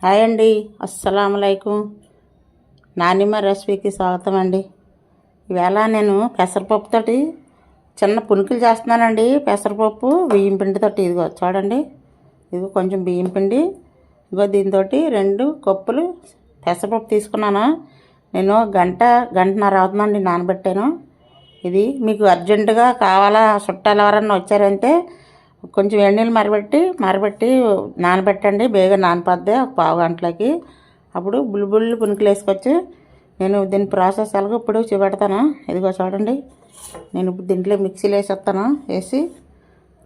Hi అండి, అస్సలాములైకుం. నానిమ్మ రెసిపీకి స్వాగతం అండి. ఈవేళ నేను పెసరపప్పుతోటి చిన్న పునుకులు చేస్తున్నానండి. పెసరపప్పు బియ్యం పిండితోటి. ఇదిగో చూడండి, ఇదిగో కొంచెం బియ్యం పిండి, ఇదిగో దీంతో 2 కప్పులు పెసరపప్పు తీసుకున్నాను. నేను గంటన్నర అవుతుందండి నానబెట్టాను. ఇది మీకు అర్జెంటుగా కావాలా, చుట్టాలు ఎవరన్నా వచ్చారంటే కొంచెం ఎన్నీళ్ళు మరబెట్టి నానబెట్టండి. బేగా నానపద్దే ఒక పావు గంటలకి. అప్పుడు బుల్లి పునుకులు వేసుకోవచ్చు. నేను దీని ప్రాసెస్ ఎలాగో ఇప్పుడు చూపెడతాను. ఇదిగో చూడండి, నేను ఇప్పుడు దీంట్లో మిక్సీలో వేసేస్తాను. వేసి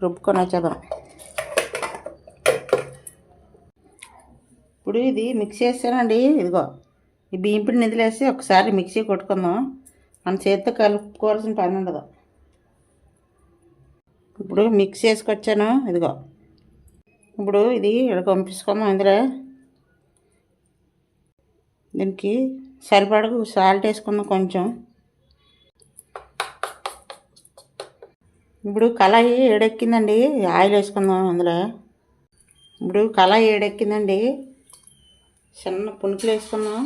రుబ్బుకొని వచ్చేద్దాం. ఇప్పుడు ఇది మిక్సీ వేసానండి. ఇదిగో ఈ బియ్యం పిండి ఇందులో వేసి ఒకసారి మిక్సీ కొట్టుకుందాం. మన చేతితో కలుపుకోవాల్సిన పని ఉండదు. ఇప్పుడు మిక్స్ చేసుకొచ్చాను. ఇదిగో ఇప్పుడు ఇది ఇక్కడ పంపించుకుందాం. ఇందులో దీనికి సరిపడకు సాల్ట్ వేసుకుందాం కొంచెం. ఇప్పుడు కళాయి ఏడెక్కిందండి, ఆయిల్ వేసుకుందాం అందులో. ఇప్పుడు కళాయి ఏడెక్కిందండి, చిన్న పునుకులు వేసుకుందాం.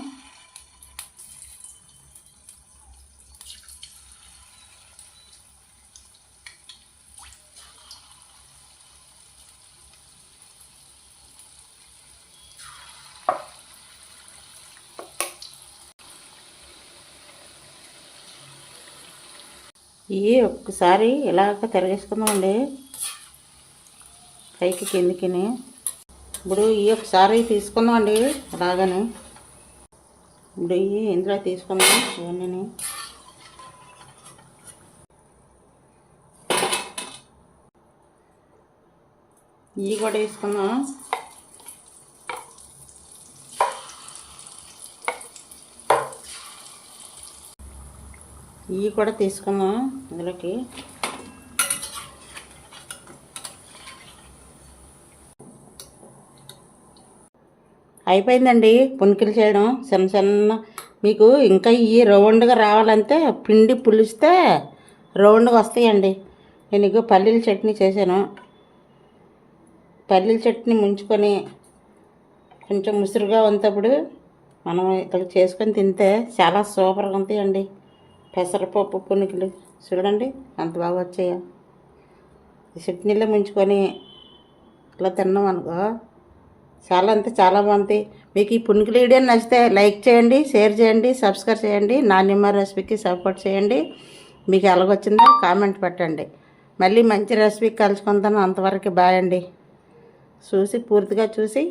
ఇవి ఒక్కసారి ఇలాగ తిరగేసుకుందామండి, పైకి కిందికి. ఇప్పుడు ఇవి ఒకసారి తీసుకుందామండి అలాగని. ఇప్పుడు ఇవి ఇందులో తీసుకుందాం. ఇవన్నీ ఇవి కూడా వేసుకుందాం. ఇవి కూడా తీసుకుందాం ఇందులోకి. అయిపోయిందండి పునుకులు చేయడం. చిన్న మీకు ఇంకా ఇవి రౌండ్గా రావాలంటే పిండి పులిస్తే రౌండ్గా వస్తాయండి. నేను ఇక పల్లీల చట్నీ చేశాను. పల్లీల చట్నీ ముంచుకొని కొంచెం ముసురుగా ఉన్నప్పుడు మనం ఇట్లా చేసుకొని తింటే చాలా సూపర్గా ఉంటాయండి పెసరపప్పు పునుకులు. చూడండి అంత బాగా వచ్చాయో. చట్నీలో ముంచుకొని ఇట్లా తిన్నాం అనుకో చాలా బాగుంటాయి. మీకు ఈ పునుకులు వీడియో నచ్చితే లైక్ చేయండి, షేర్ చేయండి, సబ్స్క్రైబ్ చేయండి. నానిమ్మ రెసిపీకి సపోర్ట్ చేయండి. మీకు ఎలాగొచ్చిందో కామెంట్ పెట్టండి. మళ్ళీ మంచి రెసిపీకి కలుసుకుంటాను. అంతవరకు బాయ్ అండి. పూర్తిగా చూసి